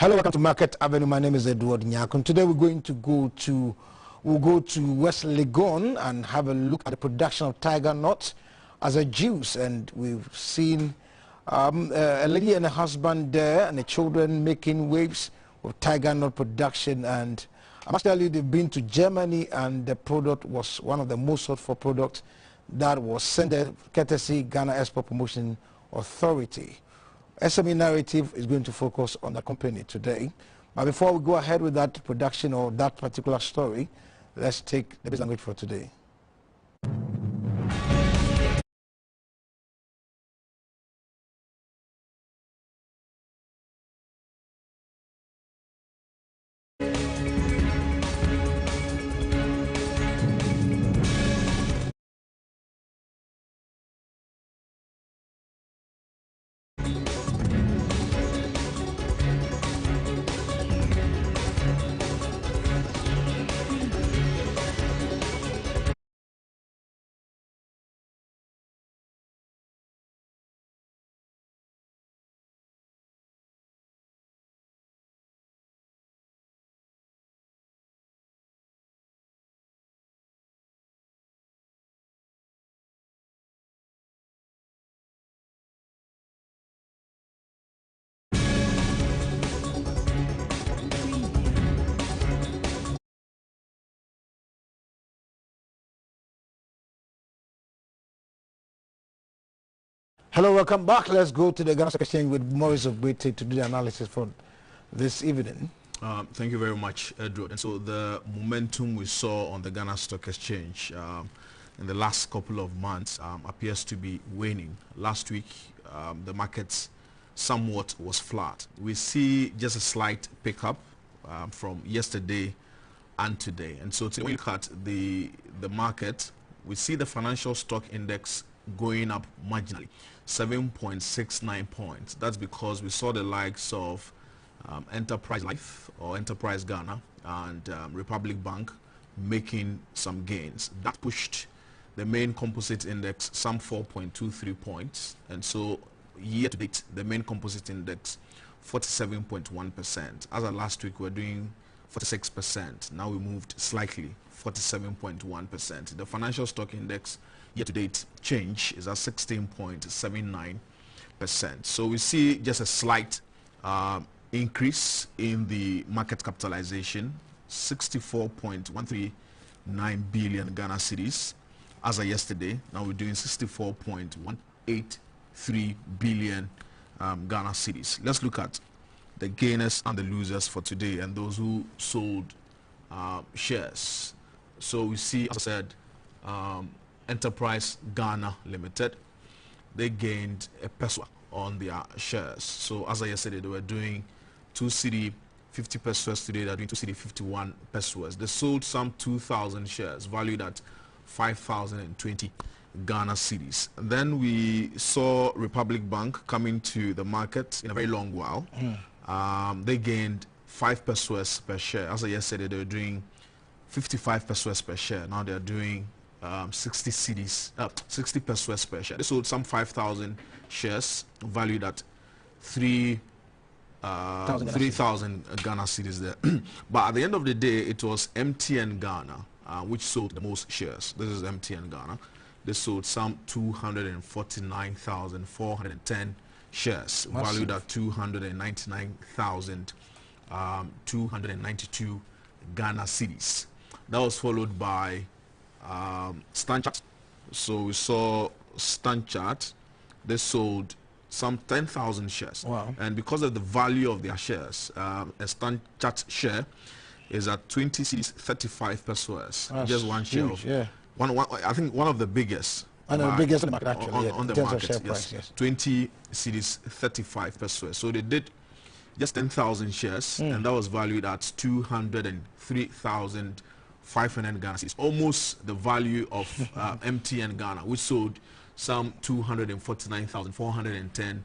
Hello, welcome to Market Avenue. My name is Edward Nyakun. Today we're going to go to West Legon and have a look at the production of tiger nuts as a juice. And we've seen a lady and a husband there and the children making waves with tiger nut production. And I must tell you, they've been to Germany and the product was one of the most sought for products that was sent there courtesy Ghana Export Promotion Authority. SME Narrative is going to focus on the company today. But before we go ahead with that production or that particular story, let's take the business language for today. Hello, welcome back. Let's go to the Ghana Stock Exchange with Maurice of Bete to do the analysis for this evening. Thank you very much, Edward. And so the momentum we saw on the Ghana Stock Exchange in the last couple of months appears to be waning. Last week, the market somewhat was flat. We see just a slight pickup from yesterday and today. And so to look at the market, we see the financial stock index going up marginally, 7.69 points. That's because we saw the likes of Enterprise Life or Enterprise Ghana and Republic Bank making some gains. That pushed the main composite index some 4.23 points, and so year to date the main composite index 47.1%. As of last week we were doing 46%. Now we moved slightly, 47.1%. The financial stock index year-to-date change is at 16.79%. So we see just a slight increase in the market capitalization, 64.139 billion Ghana cedis as of yesterday. Now we're doing 64.183 billion Ghana cedis. Let's look at the gainers and the losers for today and those who sold shares. So we see, as I said, Enterprise Ghana Limited, they gained a peso on their shares. So as I yesterday, they were doing 2 cedi 50 pesos. Today they're doing 2 cedi 51 pesos. They sold some 2,000 shares valued at 5,020 Ghana cedis. And then we saw Republic Bank coming to the market in a very long while. They gained 5 pesos per share. As I yesterday, they were doing 55 pesos per share. Now they're doing 60 pesos per share. They sold some 5,000 shares valued at 3,000 Ghana cedis there. But at the end of the day, it was MTN Ghana which sold the most shares. This is MTN Ghana. They sold some 249,410 shares valued at 299,292 Ghana cedis. That was followed by Stanchart. So we saw Stanchart, they sold some 10,000 shares. Wow. And because of the value of their shares, a Stanchart share is at 20 cedis 35 pesos. That's just one share huge, of yeah. I think one of the biggest. And the biggest in the market actually, on the market, yes. Price, yes. 20 cedis 35 pesos. So they did just 10,000 shares, and that was valued at 203,500 Ghana cedis, almost the value of MTN Ghana, which sold some 249,410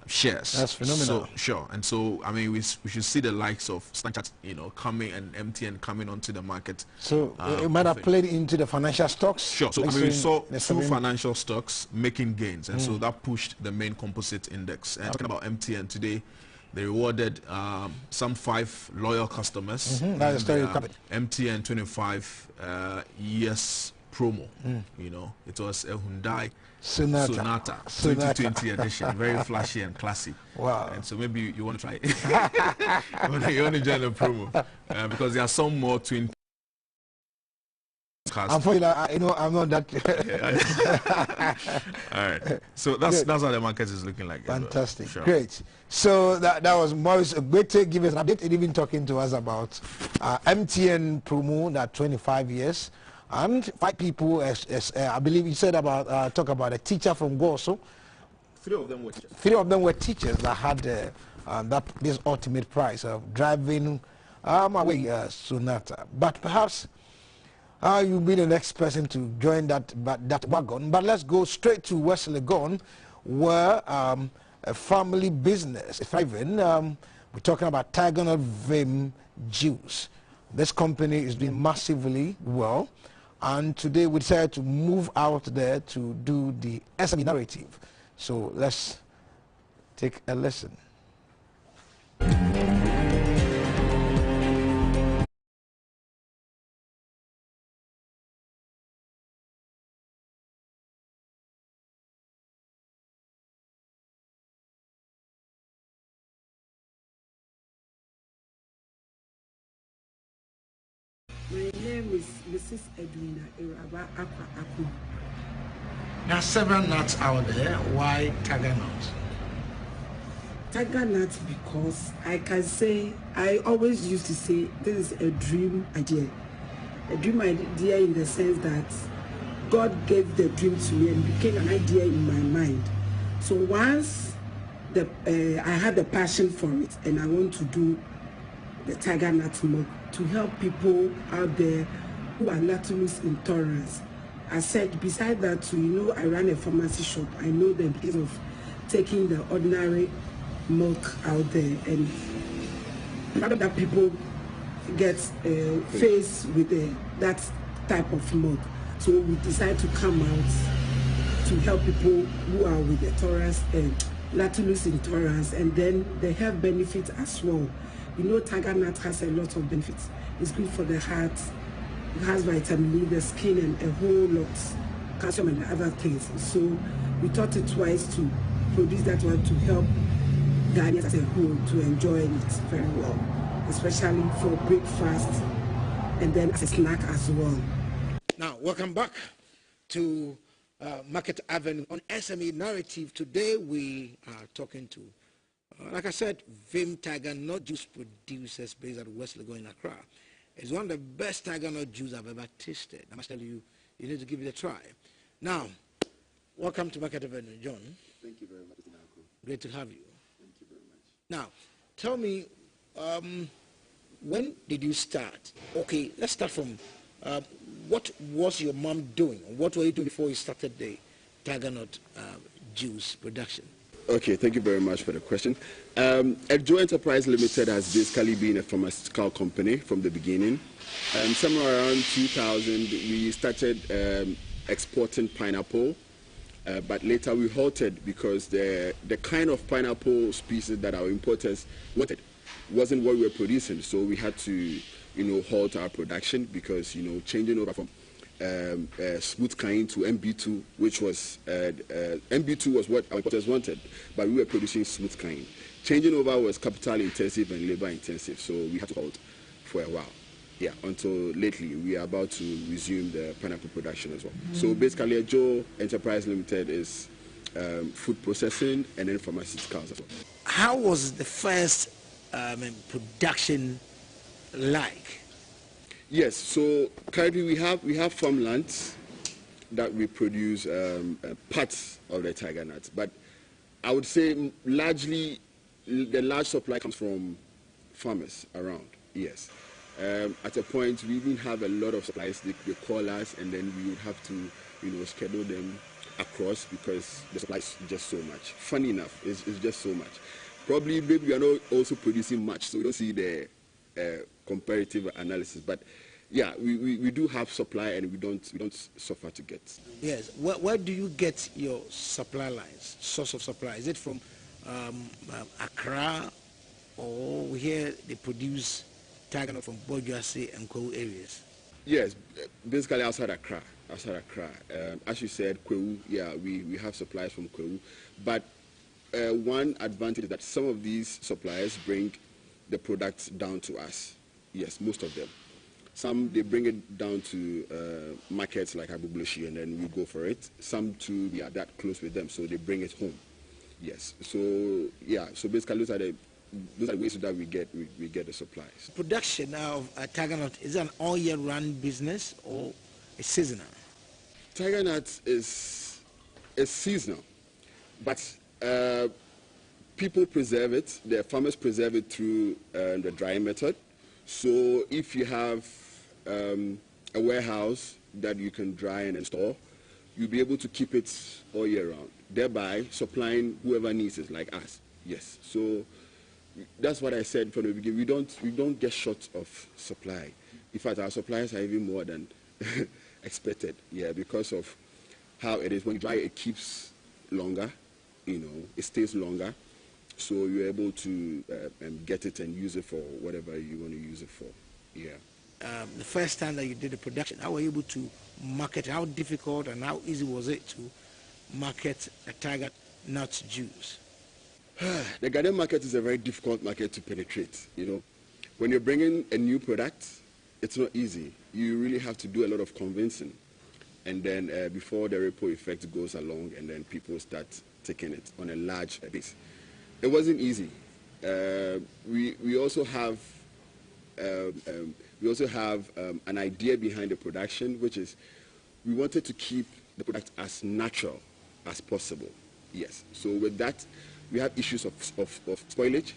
shares. That's phenomenal. So, sure. And so, I mean, we should see the likes of Stanchart, coming, and MTN coming onto the market. So it might have played into the financial stocks. Sure. So I mean, we saw 2 financial stocks making gains, and so that pushed the main composite index. And talking about MTN today, They rewarded some 5 loyal customers. That's the story. MTN 25 years promo. You know, it was a Hyundai Sonata 2020 edition, very flashy and classy. Wow! And so maybe you want to try it. you want to join the promo because there are some more twin. Unfortunately, you know, I'm not that. All right. So that's how the market is looking like. Fantastic. Sure. Great. So that was Maurice, a great to give us an update and even talking to us about MTN promo, that 25 years. And 5 people, I believe you said about, talk about a teacher from Goso. 3 of them were teachers. 3 of them were teachers that had this ultimate prize of driving away Sonata. But perhaps you'll be the next person to join that wagon. But let's go straight to West Legon, where a family business is thriving. We're talking about Tiger Nut Vim Juice. This company is doing massively well. And today we decided to move out there to do the SME narrative. So let's take a listen. My name is Mrs. Edwina Iraba Akwa Aku. There are several nuts out there. Why Tiger Nut? Tiger Nut because I can say, I always used to say, this is a dream idea. A dream idea in the sense that God gave the dream to me and became an idea in my mind. So once I had the passion for it and I want to do the Tiger Nut milk to help people out there who are lactose intolerant. I said, beside that, too, you know, I run a pharmacy shop. I know the importance of taking the ordinary milk out there, and rather that people get faced with that type of milk. So we decided to come out to help people who are with intolerance and lactose intolerance, and then the health benefits as well. You know, Tiger Nut has a lot of benefits. It's good for the heart. It has vitamin E, the skin, and a whole lot, calcium and other things. So we thought it wise to produce that one to help Ghanaians as a whole to enjoy it very well, especially for breakfast and then as a snack as well. Now, welcome back to Market Avenue on SME Narrative. Today we are talking to, like I said, Vim Tiger Nut Juice producers based at West Legon in Accra. It's one of the best Tiger Nut juice I've ever tasted. I must tell you, you need to give it a try. Now, welcome to Market Avenue, John. Thank you very much, Marco. Great to have you. Thank you very much. Now, tell me, when did you start? Okay, let's start from what was your mom doing? What were you doing before you started the Tiger Nut juice production? Okay, thank you very much for the question. Edjo Enterprise Limited has basically been a pharmaceutical company from the beginning. Somewhere around 2000, we started exporting pineapple, but later we halted because the kind of pineapple species that our importers wanted wasn't what we were producing. So we had to, halt our production because, changing over from smooth kind to MB2, which was MB2 was what our importers wanted, but we were producing smooth kind. Changing over was capital intensive and labor intensive, so we had to halt for a while. Yeah, until lately we are about to resume the pineapple production as well. So basically, Edjo Enterprise Limited is food processing and then pharmaceuticals as well. How was the first production like? Yes, so currently we have farmlands that we produce parts of the tiger nuts, but I would say largely the large supply comes from farmers around. Yes, at a point we even have a lot of supplies. They call us, and then we would have to schedule them across because the supply is just so much. Funny enough, it's just so much. Probably maybe we are not also producing much, so we don't see the comparative analysis, but yeah, we do have supply and we don't suffer to get. Yes. Where do you get your supply lines, source of supply? Is it from Accra or we hear they produce tiger nut from Bojuase and Kwewu areas? Yes, basically outside Accra. Outside Accra. As you said, Kwewu, yeah, we have suppliers from Kwewu. But one advantage is that some of these suppliers bring the products down to us. Yes, most of them. Some, they bring it down to markets like Agbogbloshie, and then we go for it. Some, too, we are that close with them, so they bring it home. Yes. So, yeah, so basically those are the ways that we get the supplies. Production of tiger nut, is it an all-year-round business or a seasonal? Tiger nut is seasonal, but people preserve it. The farmers preserve it through the drying method. So if you have a warehouse that you can dry and store, you'll be able to keep it all year round, thereby supplying whoever needs it, like us. Yes. So that's what I said from the beginning. We don't get short of supply. In fact, our suppliers are even more than expected. Yeah, because of how it is. When you dry, it keeps longer. You know, it stays longer. So you're able to get it and use it for whatever you want to use it for. Yeah. The first time that you did the production, how were you able to market? How difficult and how easy was it to market a tiger nut juice? The Ghanaian market is a very difficult market to penetrate. You know, when you're bringing a new product, it's not easy. You really have to do a lot of convincing, and then before the ripple effect goes along, and then people start taking it on a large base. It wasn't easy. We also have an idea behind the production, which is we wanted to keep the product as natural as possible. Yes. So with that, we have issues of spoilage.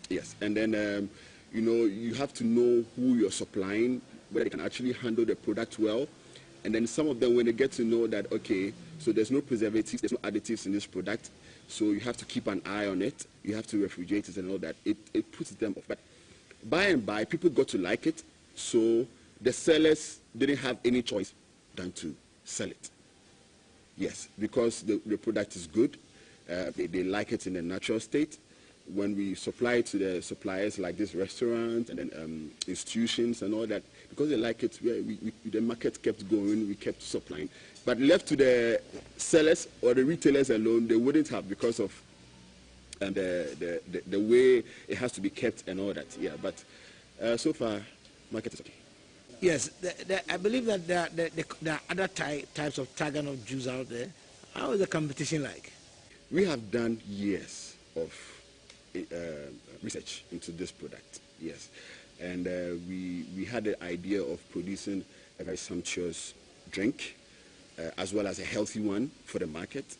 Yes. And then you know, you have to know who you're supplying, whether they can actually handle the product well. And then some of them, when they get to know that, okay, so there's no preservatives, there's no additives in this product, so you have to keep an eye on it, you have to refrigerate it and all that, it puts them off. But by and by, people got to like it, so the sellers didn't have any choice than to sell it. Yes, because the product is good, they like it in a natural state. When we supply it to the suppliers like this restaurant and then institutions and all that, because they like it, the market kept going, we kept supplying. But left to the sellers or the retailers alone, they wouldn't have, because of the way it has to be kept and all that. Yeah, but so far, market is okay. Yes, I believe that there are other types of tiger nut juice out there. How is the competition like? We have done years of research into this product, yes. And we had the idea of producing a very sumptuous drink, as well as a healthy one for the market.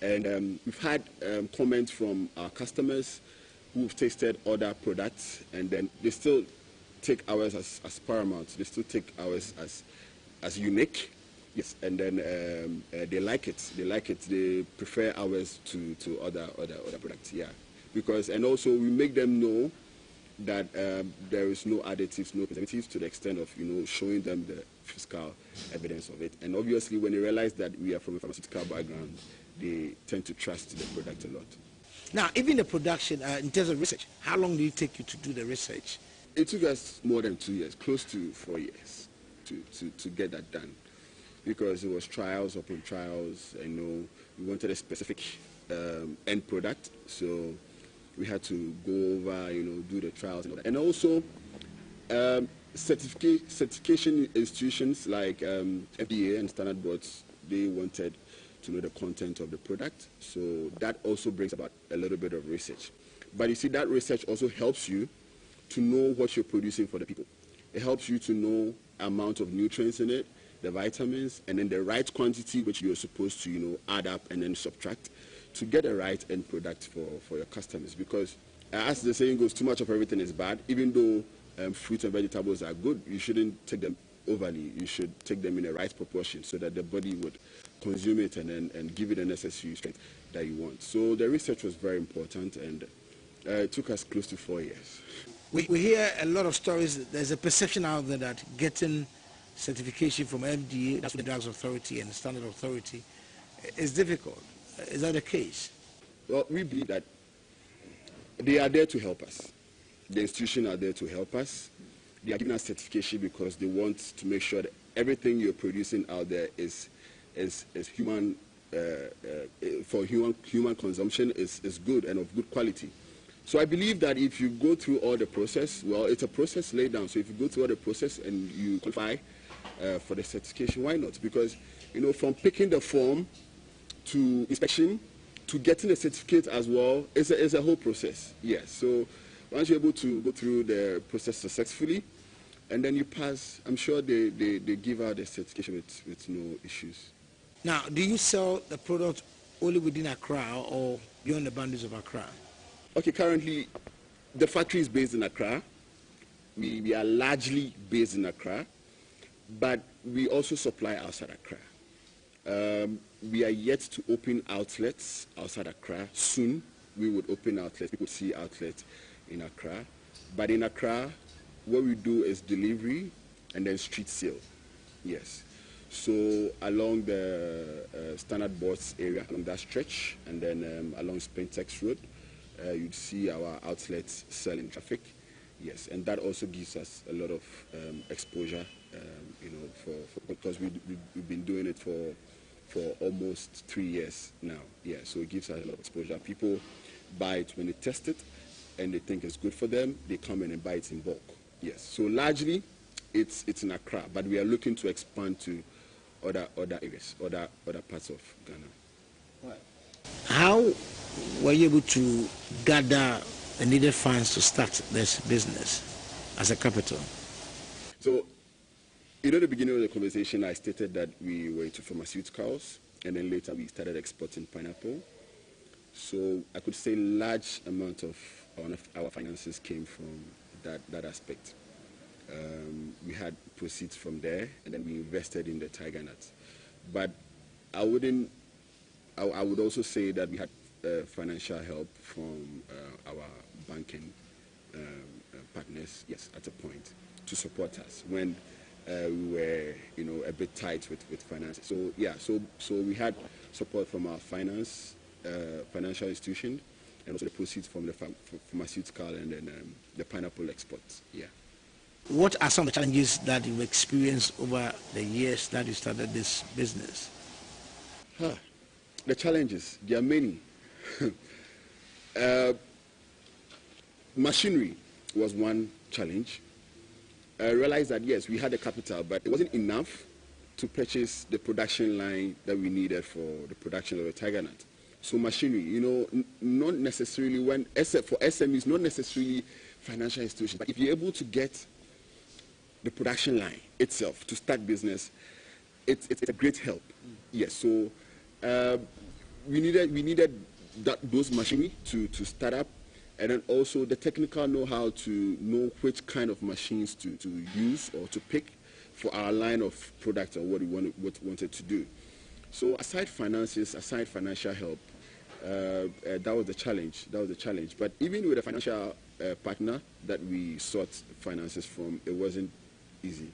And we've had comments from our customers who've tasted other products, and then they still take ours as paramount. They still take ours as unique. Yes, and then they like it. They like it. They prefer ours to other products. Yeah, because, and also we make them know that there is no additives, no preservatives, to the extent of, you know, showing them the physical evidence of it. And obviously, when they realize that we are from a pharmaceutical background, they tend to trust the product a lot. Now, even the production, in terms of research, how long did it take you to do the research? It took us more than 2 years, close to 4 years, to get that done, because it was trials upon trials. I know we wanted a specific end product, so we had to go over, you know, do the trials and all that. And also, certification institutions like FDA and standard boards, they wanted to know the content of the product. So that also brings about a little bit of research. But you see, that research also helps you to know what you're producing for the people. It helps you to know amount of nutrients in it, the vitamins, and then the right quantity which you're supposed to, you know, add up and then subtract to get a right end product for your customers. Because as the saying goes, too much of everything is bad. Even though fruits and vegetables are good, you shouldn't take them overly. You should take them in the right proportion so that the body would consume it and give it the necessary strength that you want. So the research was very important, and it took us close to 4 years. We hear a lot of stories. There's a perception out there that getting certification from FDA, that's the Drugs Authority and the Standard Authority, is difficult. Is that the case? Well, we believe that they are there to help us. The institutions are there to help us. They are giving us certification because they want to make sure that everything you're producing out there is human for human consumption is good and of good quality. So I believe that if you go through all the process, well, it's a process laid down. So if you go through all the process and you qualify for the certification, why not? Because, you know, from picking the form to inspection to getting the certificate as well, it's a whole process. Yes. So once you're able to go through the process successfully, and then you pass, I'm sure they give out the certification with no issues. Now, do you sell the product only within Accra or beyond the boundaries of Accra? Okay, currently, the factory is based in Accra. We are largely based in Accra, but we also supply outside Accra. We are yet to open outlets outside Accra. Soon, we would open outlets. People see outlets in Accra. But in Accra, what we do is delivery and then street sale. Yes. So along the Standard Boards area, along that stretch, and then along Spentex Road, you'd see our outlets selling traffic. Yes, and that also gives us a lot of exposure, you know, because we've been doing it for almost 3 years now. Yeah, so it gives us a lot of exposure. People buy it when they test it, and they think it's good for them. They come in and buy it in bulk. Yes, so largely it's in Accra, but we are looking to expand to other areas, other parts of Ghana. How were you able to gather the needed funds to start this business as a capital? So, you know, at the beginning of the conversation, I stated that we were into pharmaceuticals, and then later we started exporting pineapple. So I could say large amount of our finances came from that aspect. We had proceeds from there, and then we invested in the tiger nuts. But I would also say that we had financial help from our banking partners, yes, at a point, to support us when we were, you know, a bit tight with finances. So yeah, so we had support from our financial institution, and also the proceeds from the pharmaceutical and then the pineapple exports. Yeah. What are some of the challenges that you've experienced over the years that you started this business? The challenges, there are many. Machinery was one challenge. I realized that, yes, we had the capital, but it wasn't enough to purchase the production line that we needed for the production of the tiger nut. So machinery, you know, not necessarily for SMEs, not necessarily financial institutions, but if you're able to get the production line itself to start business, it's a great help. Yes, so we needed those machinery to start up, and then also the technical know-how to know which kind of machines to use or to pick for our line of products and what we wanted to do. So aside finances, aside financial help, that was the challenge. But even with a financial partner that we sought finances from, it wasn't easy.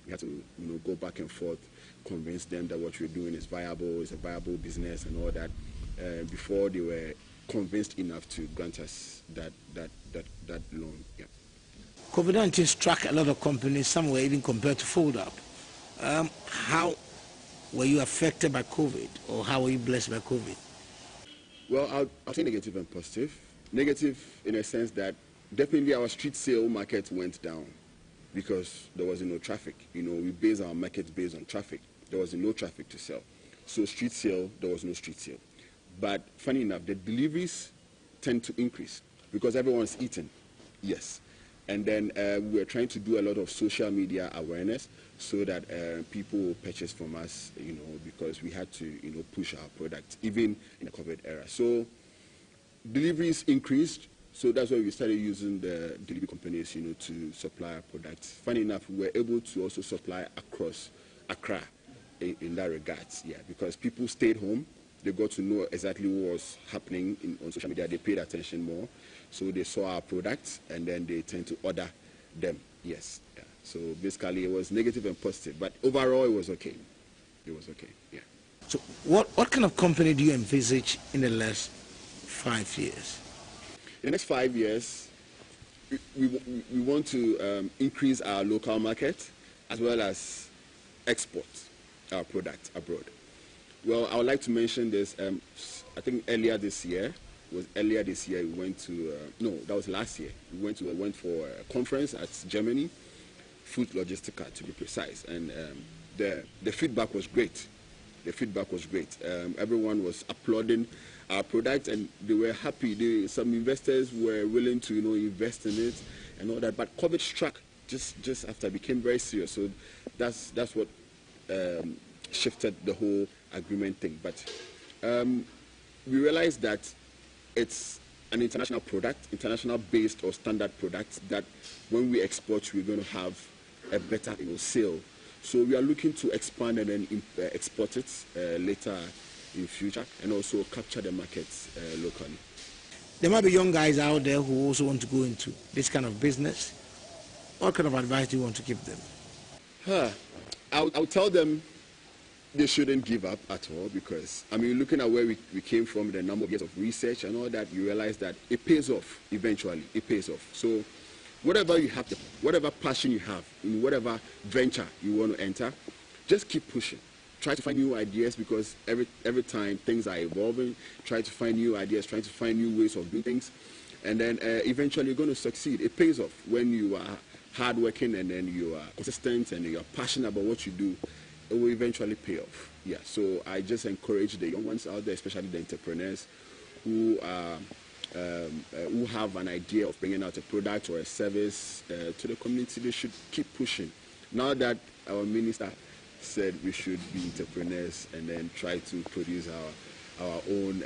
We had to, you know, go back and forth, convince them that what we're doing is viable, it's a viable business and all that, before they were convinced enough to grant us that loan. Yeah. COVID-19 struck a lot of companies. Some were even compared to fold up. How were you affected by COVID, or how were you blessed by COVID? Well, I'll say negative and positive. Negative in a sense that definitely our street sale market went down because there was no traffic. You know, we base our markets based on traffic. There was no traffic to sell. So street sale, there was no street sale. But funny enough, the deliveries tend to increase because everyone's eating. Yes. And then we were trying to do a lot of social media awareness so that people will purchase from us, you know, because we had to, you know, push our product even in the COVID era. So deliveries increased. So that's why we started using the delivery companies, you know, to supply our products. Funny enough, we were able to also supply across Accra in that regards, yeah, because people stayed home. They got to know exactly what was happening on social media. They paid attention more. So they saw our products, and then they tend to order them, yes. Yeah. So basically, it was negative and positive. But overall, it was okay. It was okay, yeah. So what kind of company do you envisage in the last 5 years? In the next 5 years, we want to increase our local market as well as export our product abroad. Well, I would like to mention this. I think earlier this year we went to no, that was last year. We went for a conference at Germany, Food Logistica to be precise, and the feedback was great. The feedback was great. Everyone was applauding our product, and they were happy. Some investors were willing to invest in it and all that. But COVID struck just after it became very serious. So that's what shifted the whole agreement thing. But we realized that it's an international product, international based or standard product, that when we export, we're going to have a better sale. So we are looking to expand and then export it later in future, and also capture the markets locally. There might be young guys out there who also want to go into this kind of business. What kind of advice do you want to give them? I'll tell them they shouldn't give up at all, because I mean, looking at where we came from, the number of years of research and all that, you realize that it pays off eventually. It pays off. So whatever you have, whatever passion you have in whatever venture you want to enter, just keep pushing. Try to find new ideas, because every time things are evolving. Try to find new ideas, try to find new ways of doing things, and then eventually you're going to succeed. It pays off when you are hardworking and then you are consistent and you're passionate about what you do. It will eventually pay off. Yeah. So I just encourage the young ones out there, especially the entrepreneurs who have an idea of bringing out a product or a service to the community. They should keep pushing. Now that our minister said we should be entrepreneurs and then try to produce our own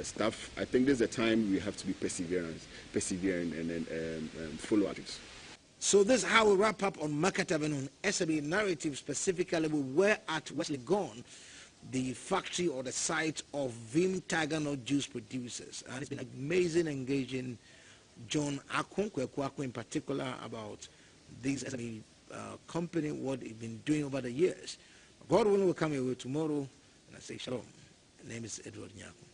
stuff, I think there's a time we have to be persevering and then follow our dreams. So this is how we wrap up on Market Avenue on SME Narrative. Specifically, we were at West Legon, the factory or the site of Vim Tiger Nut Juice producers, and it's been amazing engaging John Akon in particular about this SME company, what it's been doing over the years. God willing, will come your way tomorrow, and I say shalom. My name is Edward Nyako.